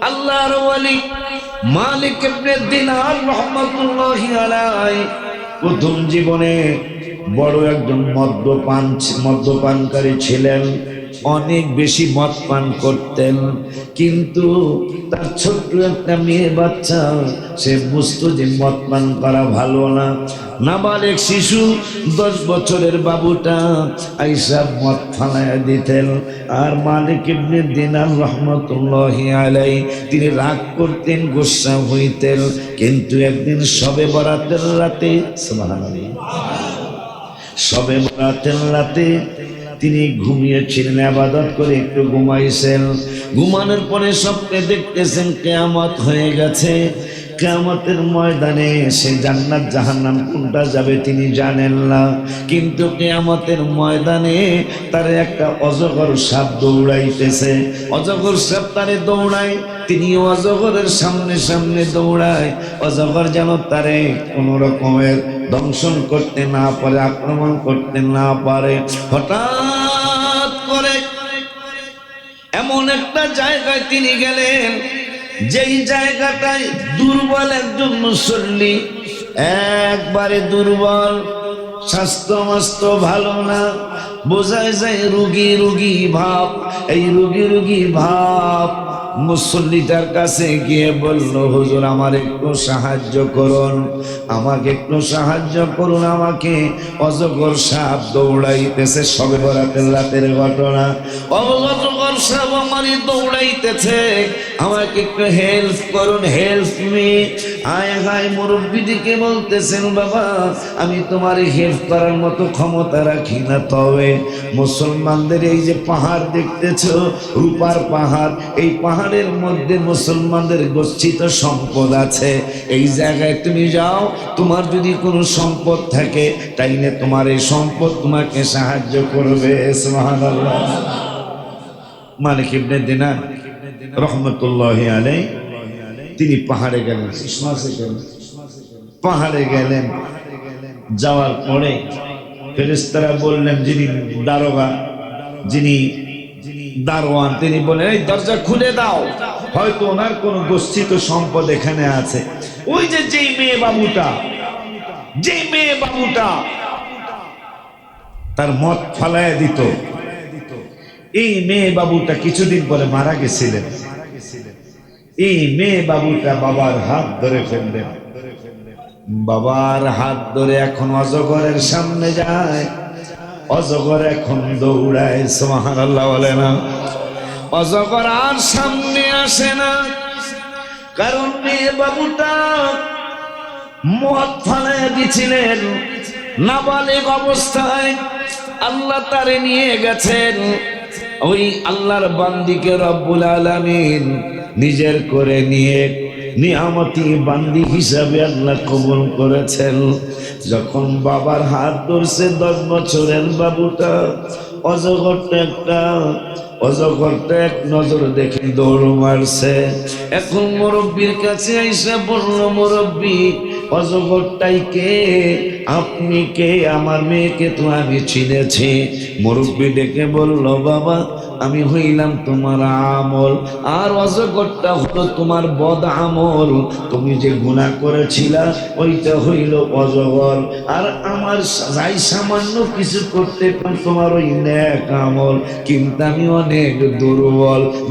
আল্লাহর ওয়ালি মালিক ইবনে দিনার রাহমাতুল্লাহি আলাইহি প্রথম জীবনে বড় একজন মদ্যপানকারী ছিলেন, অনেক বেশি মদ পান করতেন। কিন্তু তার ছোট্ট একটা মেয়ে বাচ্চা, সে বুঝতো যে মদ পান করা ভালো না। নাবালেক শিশু 10 বছরের বাবুটা আইসা মদ ফালাইয়া দিতেন। আর মালিক ইবনে দিনার রাহমাতুল্লাহি আলাইহি তিনি রাগ করতেন, গোসা হইতেন। কিন্তু একদিন শবে বরাতের রাতে, সুবহানাল্লাহ, শবে বরাতের রাতে তিনি ঘুমিয়েছিলেন, ইবাদত করে একটু ঘুমাইছেন। ঘুমানোর পরে স্বপ্নে দেখতেছেন কিয়ামত হয়ে গেছে। কিয়ামতের ময়দানে সে জান্নাত জাহান্নাম কোনটা যাবে তিনি জানেন না। কিন্তু কিয়ামতের ময়দানে তার একটা অজগর সাপ দৌড়াইতেছে। অজগর সাপ তারে দৌড়ায়, তিনি অজগরের সামনে সামনে দৌড়ায়। অজগর যেন তারে কোন রকমের দংশন করতে না পারে, আক্রমণ করতে না পারে। হঠাৎ করে এমন একটা জায়গায় তিনি গেলেন, যেই জায়গাটায় দুর্বল একজন মুসল্লি, একবারে দুর্বল, স্বাস্থ্য মাস্তো ভালো না, বোঝায় যায় রুগী রুগী ভাব। এই রুগী রুগী ভাব মুসল্লিটার কাছে গিয়ে বলল, হুজুর আমার একটু সাহায্য করুন, আমাকে একটু সাহায্য করুন, আমাকে অজগর সাপ দৌড়াইতেছে। সবে বরাতের রাতের ঘটনা। অজগর সাপ আমারই দৌড়াইতেছে, আমাকে একটু হেল্প করুন, হেল্প মি। আয় হায় মুরব্বিদিকে বলতেছেন, বাবা আমি তোমার হেল্প করার মতো ক্ষমতা রাখি না, তবে মুসলমানদের এই যে পাহাড় দেখতেছো, রূপার পাহাড়, এই পাহাড়ের মধ্যে মুসলমানদের গচ্ছিত সম্পদ আছে। এই জায়গায় তুমি যাও, তোমার যদি কোনো সম্পদ থাকে তাইলে তোমার এই সম্পদ তোমাকে সাহায্য করবে। সুবহানাল্লাহ। মালিক ইবনে দিনার রাহমাতুল্লাহি আলাইহি তিনি পাহাড়ে গেলেন, পাহাড়ে গেলেন। যাওয়ার পরে ফেরেশতারা বললেন, যিনি দারোগা, যিনি দারোয়ান, তিনি বলেন এই দরজা খুলে দাও, হয়তো ওনার কোন গচ্ছিত সম্পদ এখানে আছে। ওই যে যেই মেয়ে বাবুটা তার মদ ফালাইয়া দিত, এই মেয়ে বাবুটা কিছুদিন পরে মারা গেছিলেন। এই মেয়ে বাবুটা বাবার হাত ধরে ফেললেন, বাবার হাত ধরে এখন অজগরের সামনে যায়। অজগর এখন দৌড়ায়, সুবহানাল্লাহ বলে না। অজগর আর সামনে আসে না, কারণ মেয়ে বাবুটা মদ ফালাইয়া দিছিলেন নাবালিগ অবস্থায়। আল্লাহ তারে নিয়ে গেছেন। ওই আল্লাহর বান্দিকে রব্বুল আলামিন নিজের করে নিয়ে নিয়ামতি বান্দি হিসাবে আল্লাহ কবুল করেছেন। যখন বাবার হাত ধরছে 10 বছরের বাবুটা, অজগরটা এক নজর দেখে দৌড় মারছে। এখন মুরব্বির কাছে আইসা বলল, মুরব্বি অজগরটাই কে? আপনি কে? আমার মেয়েকে তো আমি চিনেছি। মুরব্বি ডেকে বলল, বাবা আমি হইলাম তোমার আমল, আর অজগরটা হলো তোমার বদ আমল। তুমি যে গুনাহ করেছিলা ওইটা হইল অজগর, আর আমার যাই সামান্য কিছু করতে পারি তোমার ওই নেক আমল। কিন্তু আমি অনেক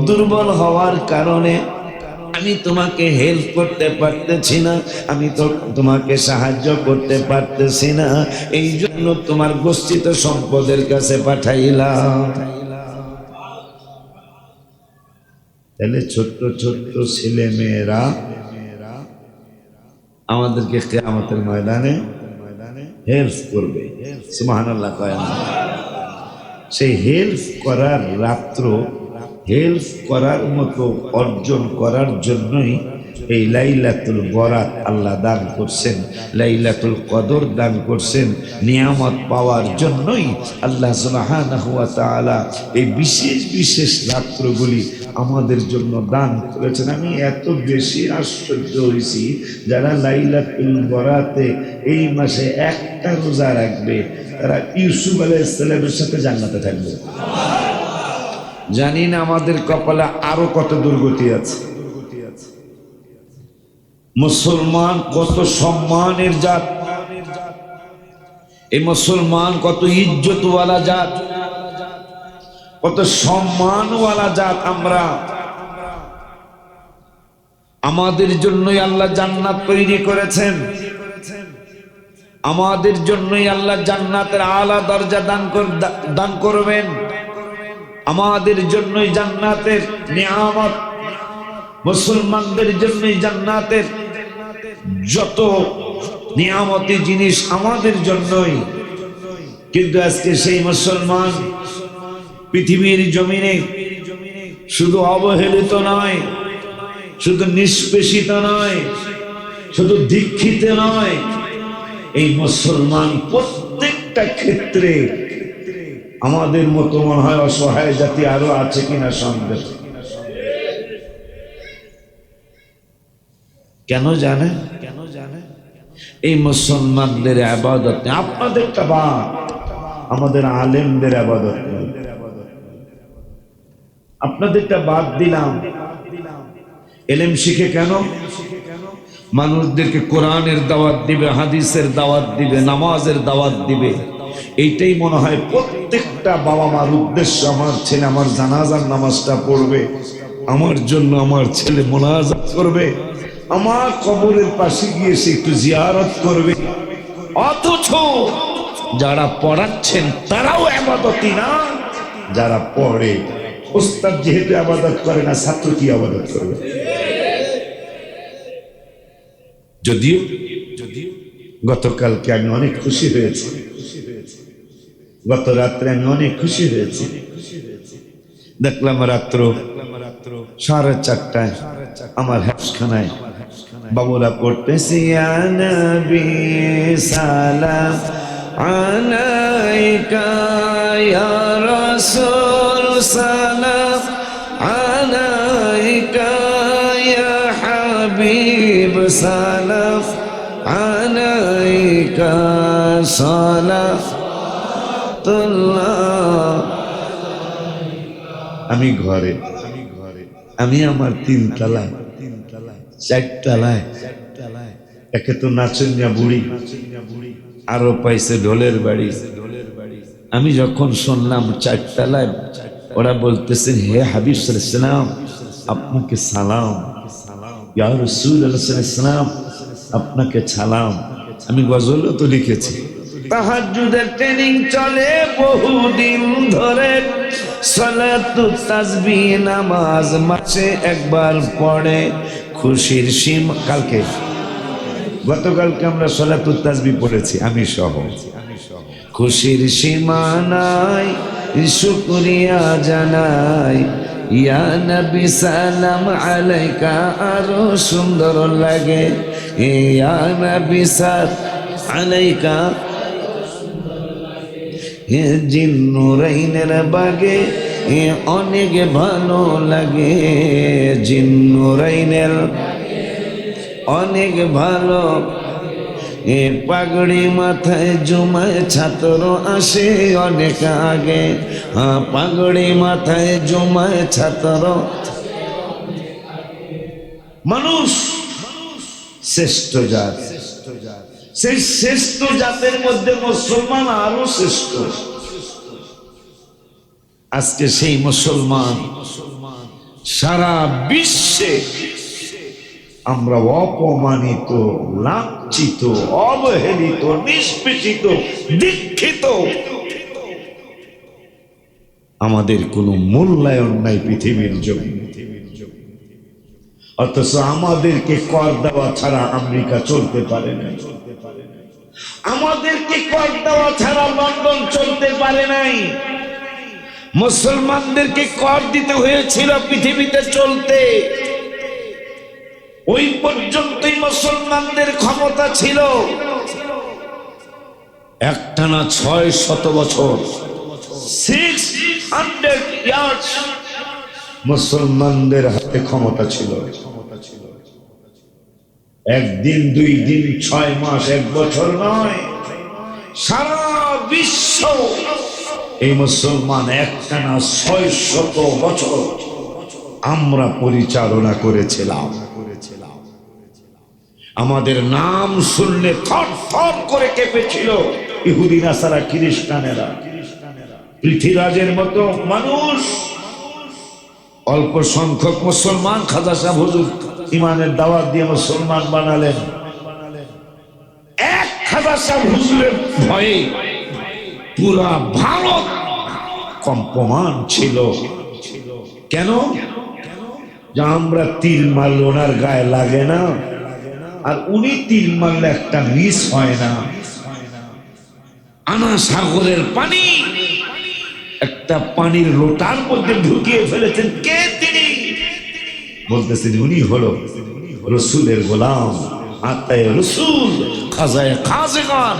দুর্বল হওয়ার কারণে আমি তোমাকে হেল্প করতে পারতেছি না, আমি তো তোমাকে সাহায্য করতে পারতেছি না। এই জন্য তোমার গচ্ছিত সম্পদের কাছে পাঠাইলাম। তাহলে ছোট্ট ছোট্ট ছেলে মেয়েরা আমাদেরকে কিয়ামতের ময়দানে হেল্প করবে। সুবহানাল্লাহ কয় না? সেই হেল্প করার রাত্র, হেল্প করার মতো অর্জন করার জন্যই এই লাইলাতুল বরাত আল্লাহ দান করছেন, লাইলাতুল কদর দান করছেন। নিয়ামত পাওয়ার জন্যই আল্লাহ সুবহানাহু ওয়া তাআলা এই বিশেষ বিশেষ রাত্রগুলি আমাদের জন্য দান করেছেন। আমি এত বেশি আশ্চর্য হয়েছি, যারা লাইলাতুল বরাতে এই মাসে একটা রোজা রাখবে তারা ইউসুফ আলাইহিস সালামের সাথে জান্নাতে থাকবে। জানি না আমাদের কপালে আরো কত দুর্গতি আছে। মুসলমান কত সম্মানের জাত, এই মুসলমান কত ইজ্জতওয়ালা জাত, কত সম্মানওয়ালা জাত। আমরা আমাদের জন্যই আল্লাহ জান্নাত তৈরি করেছেন, আমাদের জন্যই আল্লাহ জান্নাতের আলা দরজা দান করবেন, আমাদের জন্যই জান্নাতের নিয়ামত, মুসলমানদের জন্যই জান্নাতের যত নিয়ামতি জিনিস আমাদের জন্যই। কিন্তু আজকে সেই মুসলমান পৃথিবীর জমিনে শুধু অবহেলিত নয়, শুধু নিষ্পেষিত নয়, শুধু দীক্ষিত নয়, এই মুসলমান প্রত্যেকটা ক্ষেত্রে আমাদের মতো মনে হয় অসহায় জাতি আরো আছে কিনা সন্দেহ। কেন জানে? এই মুসলমানদের ইবাদত নেই। আপনাদেরটা বাদ, আমাদের আলেমদের ইবাদত নেই। আপনাদেরটা বাদ দিলাম। ইলম শিখে কেন? মানুষদেরকে কোরআনের দাওয়াত দিবে, হাদিসের দাওয়াত দিবে, নামাজের দাওয়াত দিবে। এইটাই মনে হয় প্রত্যেকটা বাবা মার উদ্দেশ্য। আমার ছেলে আমার জানাজার নামাজটা পড়বে, আমার জন্য আমার ছেলে মোনাজাত করবে, আমার কবরের পাশে গিয়ে সে একটু জিয়ারত করবে। অথচ যারা পড়াচ্ছেন তারাও ইবাদতি না। যারা পড়ে, ওস্তাদ যেহেতু ইবাদত করে না, ছাত্র কি ইবাদত করবে? যদিও গতকালকে আমি অনেক খুশি হয়েছি, গত রাত্রে আমি অনেক খুশি হয়েছি। দেখলাম রাত্র 4:30টায় আমার হাফখানায় বাবুরা পড়তেছি, ইয়া নবী সালাম আলাইকা ইয়া রাসূল সালাম আলাইকা ইয়া হাবিব সালাম আলাইকা সালাতুল্লাহ। আমি ঘরে, আমি আমার 3 তলায় 4 তলায়, একে তো নাচনিয়া বুড়ি, আরো পাইছে ঢোলের বাড়ি। আমি যখন শুনলাম 4 তলায় ওরা বলতেছেন, হে হাবিব সাল্লাল্লাহু আলাইহি সাল্লাম আপনাকে সালাম, ইয়া রাসূলুল্লাহ সাল্লাল্লাহু আলাইহি সাল্লাম আপনাকে সালাম। আমি গজলও তো লিখেছি। তাহাজ্জুদের ট্রেনিং চলে বহুদিন ধরে, সালাতুত তাসবিহ নামাজ মাসে একবার পড়ে, খুশির সীমা। গতকালকে আমরা সালাতুত তাসবিহ পড়েছি আমি সহ। খুশির সীমা নাই, শুকরিয়া জানাই, ইয়া নবী সালাম আলাইকা আরো সুন্দর লাগে, ইয়া নবী সালাম আলাইকা জিন্নুরাইনের বাগে অনেক ভালো লাগে, জিন্নুরাইনের অনেক ভালো। পাগড়ি মাথায় জুমায় ছাত্র আসে অনেক আগে, পাগড়ি মাথায় জুমায় ছাত্র। মানুষ শ্রেষ্ঠ জাত, সেই শ্রেষ্ঠ জাতের মধ্যে মুসলমান আরো শ্রেষ্ঠ। আজকে সেই মুসলমান সারা বিশ্বে আমরা অপমানিত, লাঞ্ছিত, অবহেলিত, নিষ্পেষিত, দীক্ষিত। আমাদের কোনো মূল্যায়ন নাই পৃথিবীর জন্য। অথচ আমাদেরকে কর দেওয়া ছাড়া আমেরিকা চলতে পারে না, আমাদেরকে কর দেওয়া ছাড়া লন্ডন চলতে পারে নাই। মুসলমানদেরকে কর দিতে হয়েছিল পৃথিবীতে চলতে। ওই পর্যন্তই মুসলমানদের ক্ষমতা ছিল। একটানা 600 বছর, 600 ইয়ার্স মুসলমানদের হাতে ক্ষমতা ছিল। একদিন, 2 দিন, 6 মাস, 1 বছর নয়, সারা বিশ্ব এই মুসলমান একটানা 600 বছর আমরা পরিচালনা করেছিলাম। আমাদের নাম শুনলে থর থর করে কেঁপেছিল ইহুদি নাসারা খ্রিস্টানেরা। পৃথ্বীরাজের মতো মানুষ, অল্প সংখ্যক মুসলমান খাজা সাহেব হুজুর ইমানের দাওয়াত দিয়ে মুসলমান বানালেন। এক খাজা সাহেব হুজুরের ভয়ে পুরা ভারত কম্পমান ছিল। কেন? যে আমরা তীর মারলে ওনার গায়ে লাগে না, আর উনি তীর মারলে একটা মিস হয় না। আনা সাগরের পানি একটা পানির লোটার মধ্যে ঢুকিয়ে ফেলেছেন। কে তিনি? বলতেছেন উনি হলো রসুলের গোলাম, আতায়ে রসুল, খাজায়ে খাজেগান,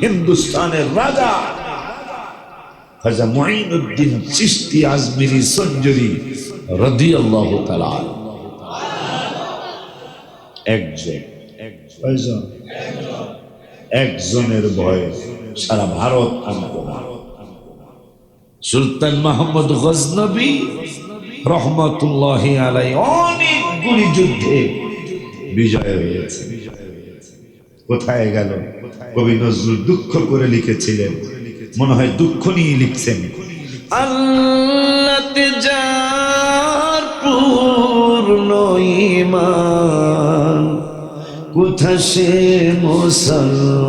হিন্দুস্তানের রাজা খাজা মুঈনুদ্দিন চিশতি আজমিরি সঞ্জরি রাদিয়াল্লাহু তাআলা। একজনের ভয়ে সারা ভারত কম্পমান। সুলতান মাহমুদ গজনবী রহমতুল্লাহি আলাইহি অনেকগুলি যুদ্ধে বিজয় হয়েছে। কোথায় গেল? কবি নজরুল দুঃখ করে লিখেছিলেন, মনে হয় দুঃখ নিয়ে লিখছেন। আল্লাহতে যার পূর্ণ ঈমান, কোথা সে মুসলমান,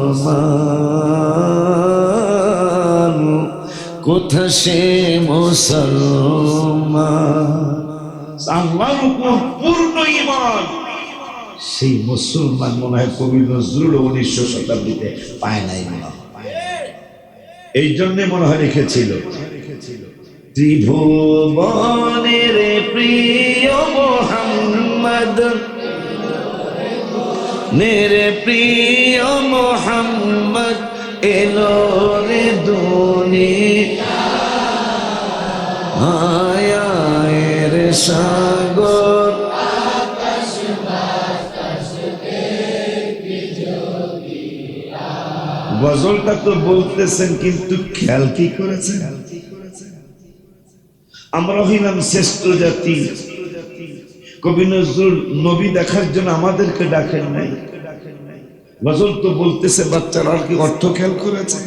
কোথা সে মুসলমান। আল্লাহর উপর পূর্ণ ঈমান, সেই মুসলমান মনে হয় কবি নজরুল 1900 শতাব্দীতে পায় নাই। এই জন্য মনে হয় লিখেছিল, ত্রিভুবনের প্রিয় মোহাম্মদ, মেরে প্রিয় মোহাম্মদ এলো রে দুনিয়ার সাগর। গজলটা তো বলতেছেন, কিন্তু খেয়াল কি করেছেন? আমরা হইলাম শ্রেষ্ঠ জাতি। কবি নজরুল নবী দেখার জন্য আমাদেরকে ডাকেন নাই। গজল তো বলতেছে বাচ্চারা, আর কি অর্থ খেয়াল করেছে?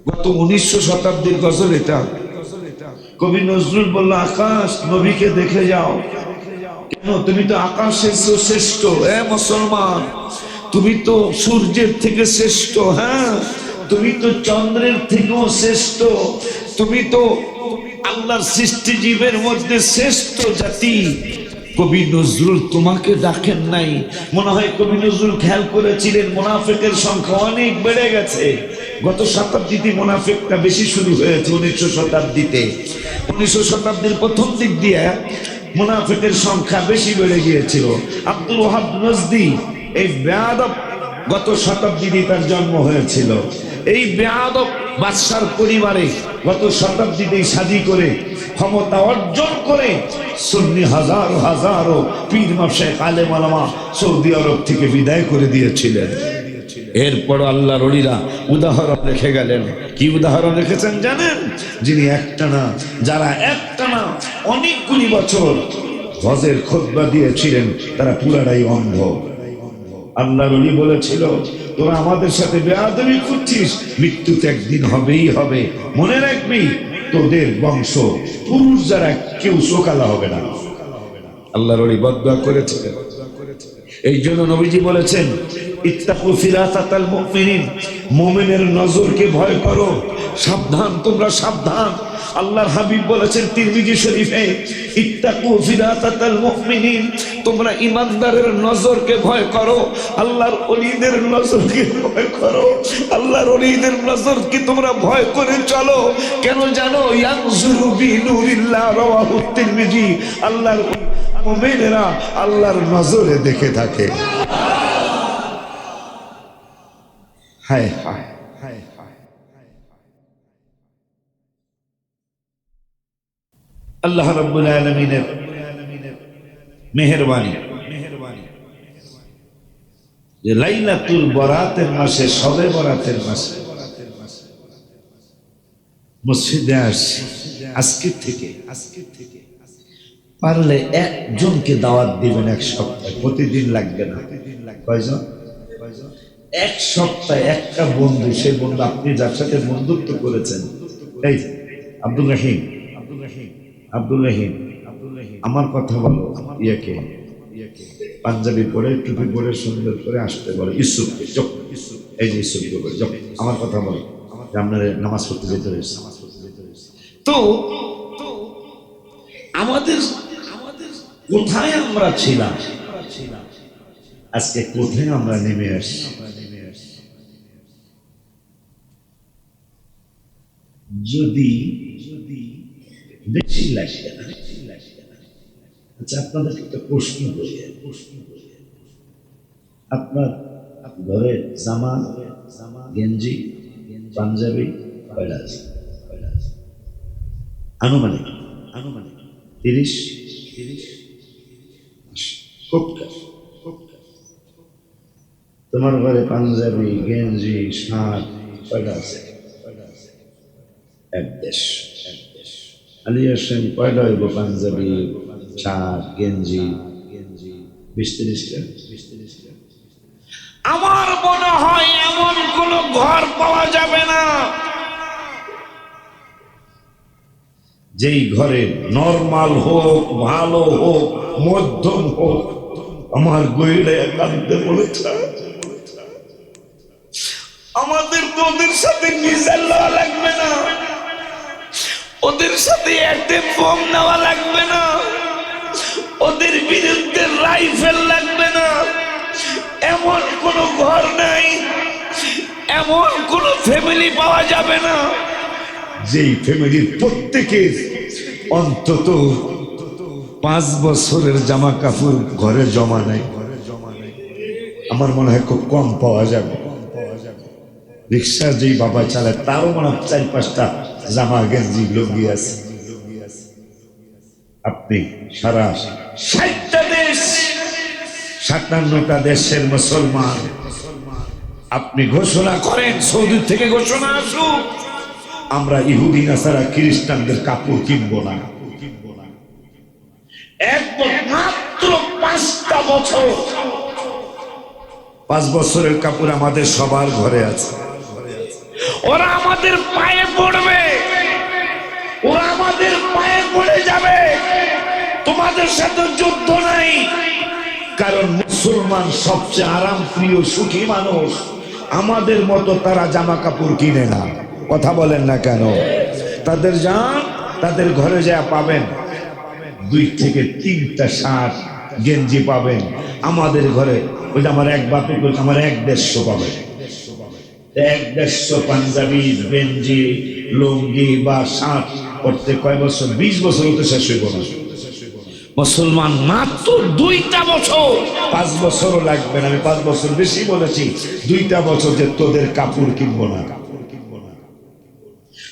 গত 1900 শতাব্দীর গজল এটা। কবি নজরুল বলল, আকাশ নবীকে দেখে যাও। কেন? তুমি তো আকাশের শ্রেষ্ঠ। মুসলমান, তুমি তো সূর্যের থেকে শ্রেষ্ঠ। হ্যাঁ, তুমি তো চন্দ্রের থেকেও শ্রেষ্ঠ। তুমি তো আল্লাহর সৃষ্টি জীবের মধ্যে শ্রেষ্ঠ জাতি। কবি নজরুল তোমাকে ডাকেন নাই। মনে হয় কবি নজরুল খেয়াল করেছিলেন মুনাফিকের সংখ্যা অনেক বেড়ে গেছে। গত শতাব্দীতে মুনাফিকটা বেশি শুরু হয়েছে। 1900 শতাব্দীতে, 1900 শতাব্দীর প্রথম দিক দিয়ে মুনাফিকের সংখ্যা বেশি বেড়ে গিয়েছিল। আব্দুল ওয়াহাব নজদি, এই বেয়াদব, গত শতাব্দীতে তার জন্ম হয়েছিল। এই বেয়াদব বাদশার পরিবারে গত শতাব্দীতেই শাদী করে ক্ষমতা অর্জন করে সুন্নি হাজারো হাজারো পীর মাশায়েখ আলেম ওলামা সৌদি আরব থেকে বিদায় করে দিয়েছিলেন। এরপর আল্লাহর ওলিরা উদাহরণ রেখে গেলেন। কি উদাহরণ রেখেছেন জানেন? যিনি একটানা, যারা একটানা অনেকগুলি বছর হজের খুতবা দিয়েছিলেন, তারা পুরাটাই অন্ধ। আল্লাহর ওলি বলেছিল, তোরা আমাদের সাথে বেয়াদবি করছিস, মৃত্যু তো একদিন হবেই হবে। মনে রাখবি, তোদের বংশ পুরুষ যারা কেউ শোকালা হবে না। আল্লাহর ওলি বদদুয়া করেছিলেন। এই জন্য নবীজি বলেছেন, ইত্তাকু ফিরাতাতাল মুমিনিন, মুমিনের নজরকে ভয় করো, সাবধান, তোমরা সাবধান। আল্লাহর হাবিব বলেছেন তিরমিজি শরীফে, ইত্তাকু ফিরাতাতাল মুমিনিন, তোমরা ইমানদারের নজরকে ভয় করো, আল্লাহর ওলিদের নজরকে ভয় করো। আল্লাহর ওলিদের নজরকে তোমরা ভয় করে চলো। কেন জানো? ইয়ানজুরু বিনুরিল্লাহ, রাওয়াহু তিরমিজি। আল্লাহর মুমিনেরা আল্লাহর নজরে দেখে থাকে। হায় হায় হায় হায়। আল্লাহ রাব্বুল আলামিনের মেহেরবানি যে লাইলাতুল বরাতের মাসে, শবে বরাতের মাসে মসজিদে আসছি আজকে থেকে। পারলে একজনকে দাওয়াত দিবেন এক সপ্তাহে, প্রতিদিন লাগবে না। কয়জন? এক সপ্তাহে একটা বন্ধু, সেই বন্ধু আপনি যার সাথে বন্ধুত্ব করেছেন, এই আব্দুল রহিম, আব্দুল রহিম, আমার কথা বলো, ইয়াকে পাঞ্জাবি পরে টুপি পরে সুন্দর করে আসতে বলে, ইউসুফকে চোখ, এই যে ইউসুফকে বলে চোখ, আমার কথা বলো, আপনার নামাজ পড়তে যেতে হয়েছে। তো আমাদের কোথায় আমরা ছিলাম, আজকে কোথায় আমরা নেমে আসি? যদি বেশি লাগে না। আচ্ছা, আপনাদেরকে একটা প্রশ্ন করি, আপনার ঘরে জামা, গেঞ্জি, পাঞ্জাবি কয়টা আছে? আনুমানিক 30। খুব কম। তোমার ঘরে পাঞ্জাবি, গেঞ্জি, শার্ট কয়টা আছে? এক দেশ। আলী হোসেন কয়টা হইব? পাঞ্জাবি, শার্ট, গেঞ্জি 20-30টা। আমার মনে হয় এমন কোন ঘর পাওয়া যাবে না যেই ঘরে নরমাল হোক, ভালো হোক, মধ্যম হোক, আমার গইলে কাঁদতে বলেছে। আমাদের তো ওদের সাথে মিজাল নেওয়া লাগবে না, ওদের সাথে অ্যাটেম বম নেওয়া লাগবে না, ওদের বিরুদ্ধে রাইফেল লাগবে না। এমন কোন ঘর নাই, এমন কোন ফ্যামিলি পাওয়া যাবে না যেই ফ্যামিলির প্রত্যেকের অন্তত 5 বছরের জামা কাপড় ঘরে জমা নাই। আমার মনে হয় খুব কম পাওয়া যাবে। রিক্সা যেই বাবা চালায় তারও মনে হয় 4-5টা জামা গেঞ্জি লুঙ্গি আছে। আপনি সারা 60টা দেশ, 57টা দেশের মুসলমান, আপনি ঘোষণা করেন, সৌদি থেকে ঘোষণা আসুক, আমরা ইহুদি নাসারা খ্রিস্টানদের কাপড় কিনবো না। মাত্র 5টা বছর, 5 বছরের কাপড় আমাদের সবার ঘরে আছে। ওরা আমাদের পায়ে পড়বে, ওরা আমাদের পায়ে পড়ে যাবে। তোমাদের সাথে যুদ্ধ নাই, কারণ মুসলমান সবচেয়ে আরাম প্রিয় সুখী মানুষ। আমাদের মতো তারা জামা কাপড় কিনে না। কথা বলেন না কেন? তাদের যান, তাদের ঘরে যা পাবেন 2 থেকে 3টা শার্ট গেঞ্জি পাবেন। আমাদের ঘরে ওই যে আমার এক বাপে আমার 1-150 পাবেন, 1-150 পাঞ্জাবি, গেঞ্জি, লুঙ্গি বা শার্ট পড়তে কয় বছর? 20 বছর তো শেষ হইব না। মুসলমান মাত্র 2টা বছর, 5 বছরও লাগবে না। আমি 5 বছর বেশি বলেছি। 2টা বছর যে তোদের কাপড় কিনবো না,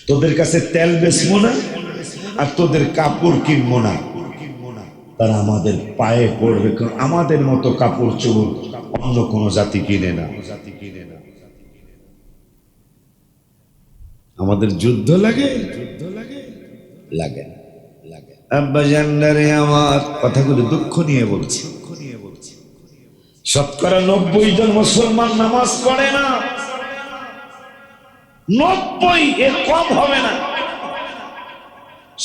তোদের কাছে তেল বেচবো না, আর তোদের কাপড় কিনবো না, তারা আমাদের পায়ে পড়বে। কারণ আমাদের মতো কাপড় চোপড় অন্য কোন জাতি কিনে না। আমাদের যুদ্ধ লাগে লাগে আব্বাজানরে আমার কথাগুলো দুঃখ নিয়ে বলছি। শতকরা 90 জন মুসলমান নামাজ পড়ে না। 90, এর কম হবে না।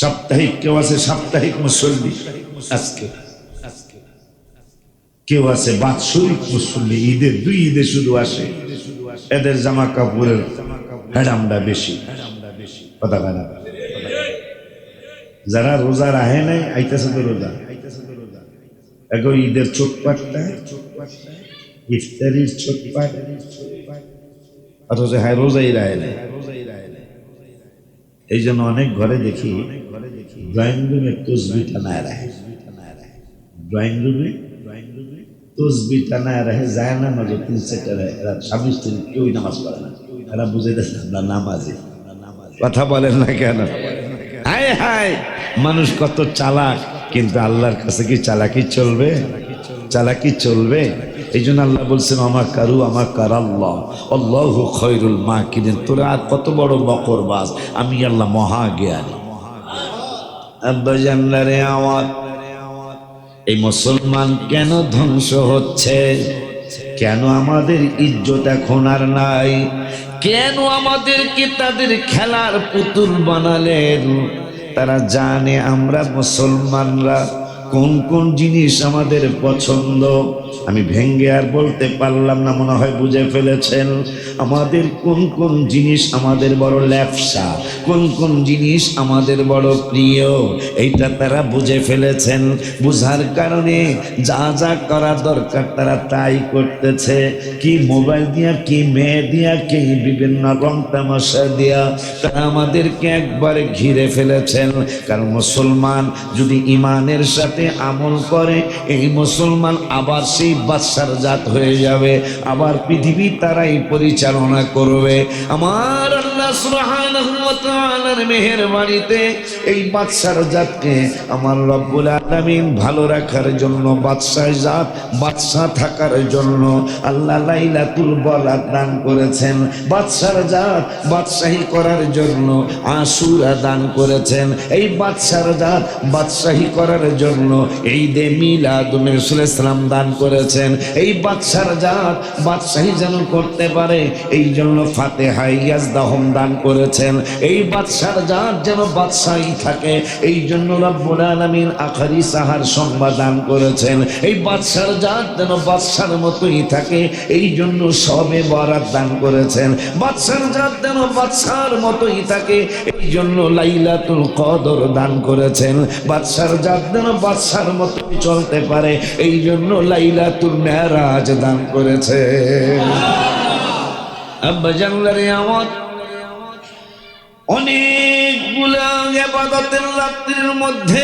সাপ্তাহিক কেউ আছে, সাপ্তাহিক মুসল্লি আজকে, কেউ আছে বাৎসরিক মুসল্লি, ঈদের 2 ঈদে শুধু আসে। এদের জামা কাপড়ের হেডামটা বেশি। কথা না, যারা রোজা রাহে নাই আইতেছে তো রোজা, এখন ঈদের ছোটপাটটা, ইফতারির ছোটপাট, অথচ হ্যাঁ রোজাই রাহে নাই। এই জন্য অনেক ঘরে দেখি ড্রয়িং রুমে তসবি টানায় রাখে, ড্রয়িং রুমে তসবি টানায় রাখে, যায় না নজর 3-4টা। এরা স্বামী স্ত্রী কেউই নামাজ পড়ে না। এরা বুঝে দেন আমরা নামাজি। কথা বলেন না কেন? হায় হায়, মানুষ কত চালাক, কিন্তু আল্লাহর কাছে কি চালাকি চলবে? চালাকি চলবে? এই জন্য আল্লাহ বলছেন আমার কারু আমার কার আল্লাহ, আল্লাহু খায়রুল মাকিরিন। তোরা আর কত বড় বকরবাজ, আমি আল্লাহ মহা জ্ঞানী। আব্বা জানলারে আমার এই মুসলমান কেন ধ্বংস হচ্ছে? কেন আমাদের ইজ্জত এখন আর নাই? কেন আমাদেরকে তাদের খেলার পুতুল বানালেন? তারা জানে আমরা মুসলমানরা কোন কোন জিনিস আমাদের পছন্দ। আমি ভেঙ্গে আর বলতে পারলাম না, মনে হয় বুঝে ফেলেছেন। আমাদের কোন কোন জিনিস আমাদের বড় ল্যাপসা, কোন কোন জিনিস আমাদের বড় প্রিয়, এইটা তারা বুঝে ফেলেছেন। বুঝার কারণে যা যা করা দরকার তারা তাই করতেছে। কি মোবাইল দিয়া, কি মেয়ে দিয়া, কি বিভিন্ন রং তামাশা দিয়া তারা আমাদেরকে একবারে ঘিরে ফেলেছেন। কারণ মুসলমান যদি ইমানের সাথে আমল করে, এই মুসলমান আবার সেই বাদশার জাত হয়ে যাবে, আবার পৃথিবী তারাই পরিচালনা করবে। আমার আল্লাহ সুবহানাহু ওয়া তাআলার মেহেরবানিতে এই বাদশার জাতকে আমার রব্বুল আলামিন ভালো রাখার জন্য, বাদশাহ জাত বাদশাহ থাকার জন্য আল্লাহ লাইলাতুল বরাত দান করেছেন। বাদশার জাত বাদশাহী করার জন্য আশুরা দান করেছেন। এই বাদশার জাত বাদশাহী করার জন্য এই দে মিলাদুন রাসূল সাল্লাম দান করেছেন। এই বাদশার জাত বাদশাহী যেন করতে পারে এই জন্য ফাতিহা ইয়াজদাহুম দান করেছেন। এই বাদশার জাত যেন বাদশাহী থাকে এই জন্য রব্বুল আলামিন আখরি সাহার সংবাদ দান করেছেন। এই বাদশার জাত যেন বাদশার মতোই থাকে এই জন্য সবে বরাত দান করেছেন। বাদশার জাত যেন বাদশার মতোই থাকে এই জন্য লাইলাতুল কদর দান করেছেন। বাদশার জাত যেন বাদশার মতোই চলতে পারে এই জন্য লাইলাতুল মেরাজ দান করেছে। আব্বা জানলারে আমার অনেকগুলা ইবাদতের রাত্রির মধ্যে